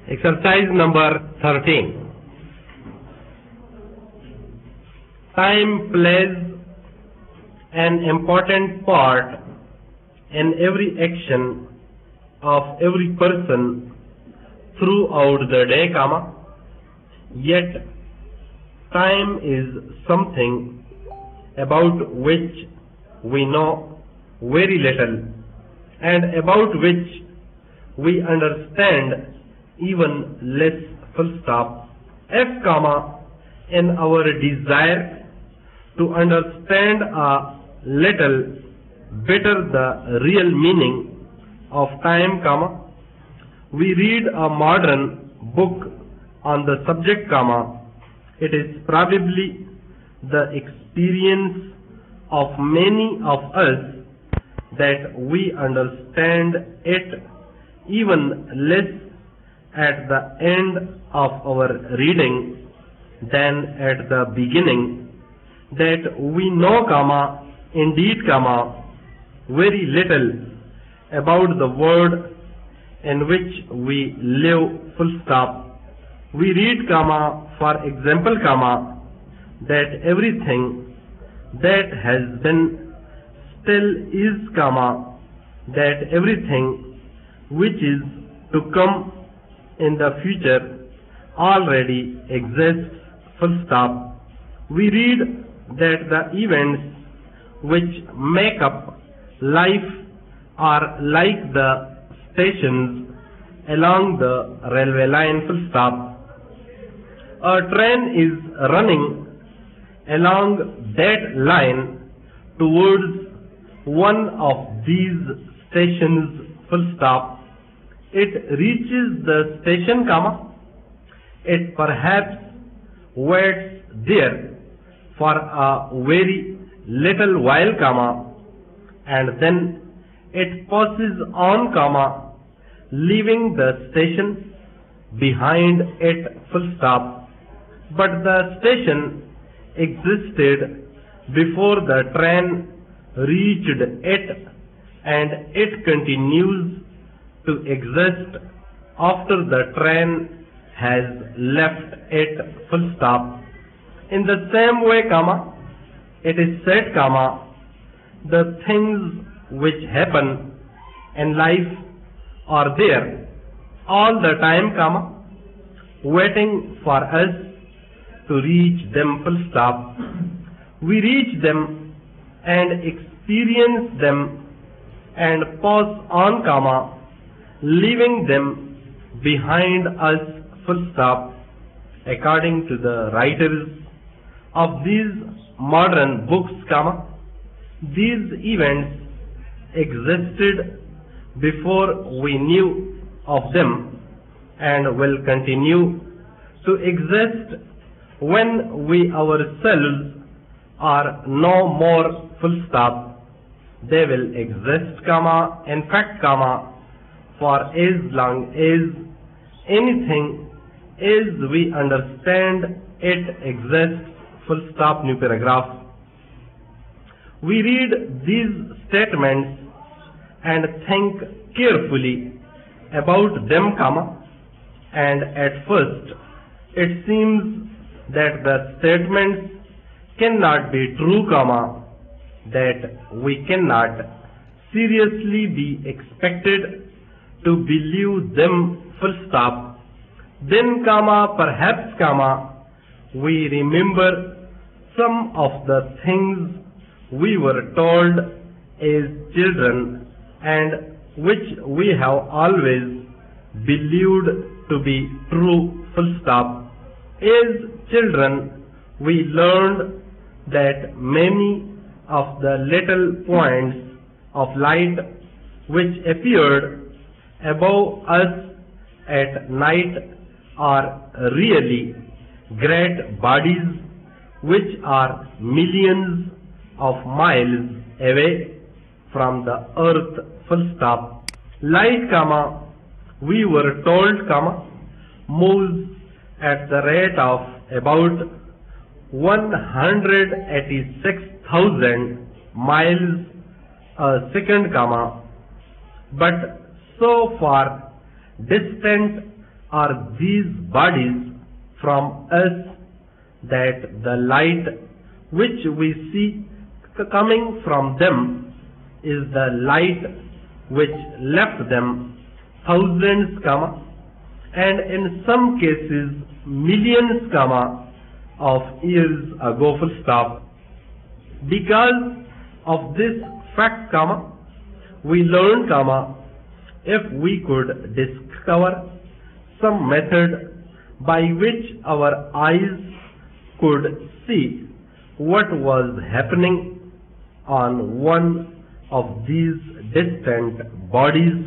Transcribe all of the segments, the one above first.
Exercise number 13. Time plays an important part in every action of every person throughout the day, yet time is something about which we know very little and about which we understand even less, If, in our desire to understand a little better the real meaning of time, we read a modern book on the subject, it is probably the experience of many of us that we understand it even less at the end of our reading than at the beginning, that we know, indeed, very little about the world in which we live, We read, for example, that everything that has been still is, that everything which is to come in the future already exists, We read that the events which make up life are like the stations along the railway line, A train is running along that line towards one of these stations, It reaches the station, it perhaps waits there for a very little while, and then it passes on, leaving the station behind it, But the station existed before the train reached it, and it continues to exist after the train has left it, In the same way, it is said, the things which happen in life are there all the time, waiting for us to reach them, We reach them and experience them and pass on, leaving them behind us, According to the writers of these modern books, these events existed before we knew of them and will continue to exist when we ourselves are no more, They will exist, in fact, for as long as anything as we understand it exists, new paragraph. We read these statements and think carefully about them, and at first it seems that the statements cannot be true, that we cannot seriously be expected to believe them, Then, perhaps, we remember some of the things we were told as children and which we have always believed to be true, As children, we learned that many of the little points of light which appeared above us at night are really great bodies which are millions of miles away from the earth, Light, we were told, moves at the rate of about 186,000 miles a second, but so far distant are these bodies from us that the light which we see coming from them is the light which left them thousands, and in some cases millions, of years ago, Because of this fact, we learn, if we could discover some method by which our eyes could see what was happening on one of these distant bodies,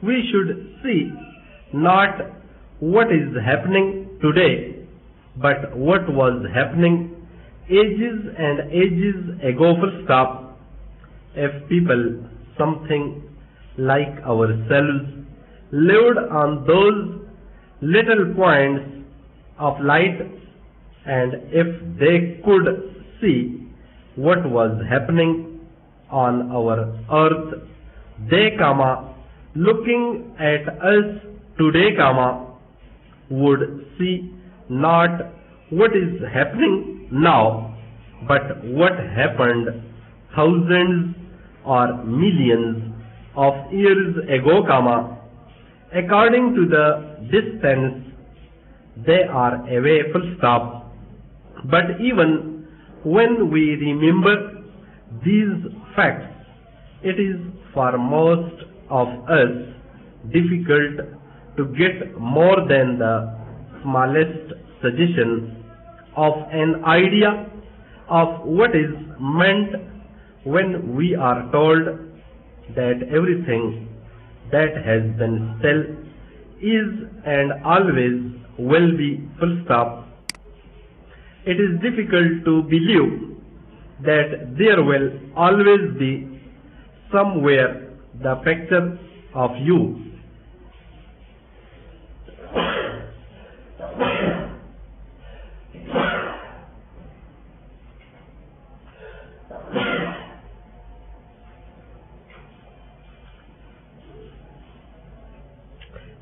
we should see not what is happening today, but what was happening ages and ages ago, If people, something like ourselves, lived on those little points of light, and if they could see what was happening on our earth, they, looking at us today, would see not what is happening now, but what happened thousands or millions of years ago, according to the distance they are away, But even when we remember these facts, it is for most of us difficult to get more than the smallest suggestion of an idea of what is meant when we are told that everything that has been still is and always will be, It is difficult to believe that there will always be somewhere the picture of you.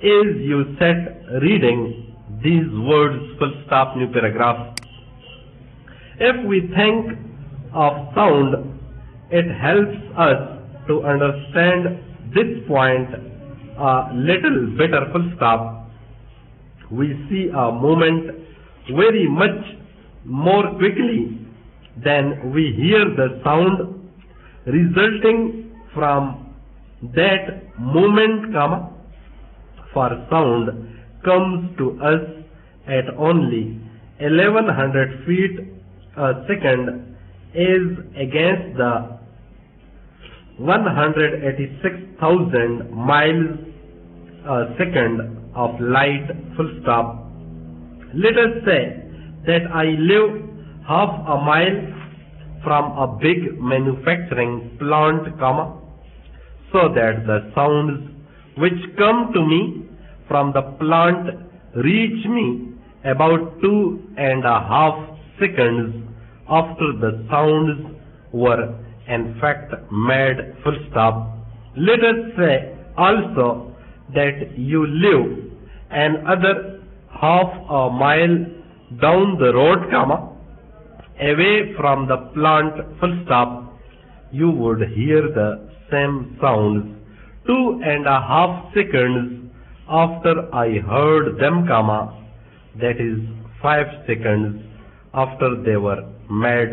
As you sat reading these words, new paragraph, if we think of sound, it helps us to understand this point a little better, We see a moment very much more quickly than we hear the sound resulting from that moment, for sound comes to us at only 1100 feet a second as against the 186,000 miles a second of light, Let us say that I live half a mile from a big manufacturing plant, so that the sounds which come to me from the plant reach me about 2.5 seconds after the sounds were in fact made, Let us say also that you live another half a mile down the road, away from the plant, You would hear the same sounds 2.5 seconds after I heard them, that is 5 seconds after they were made,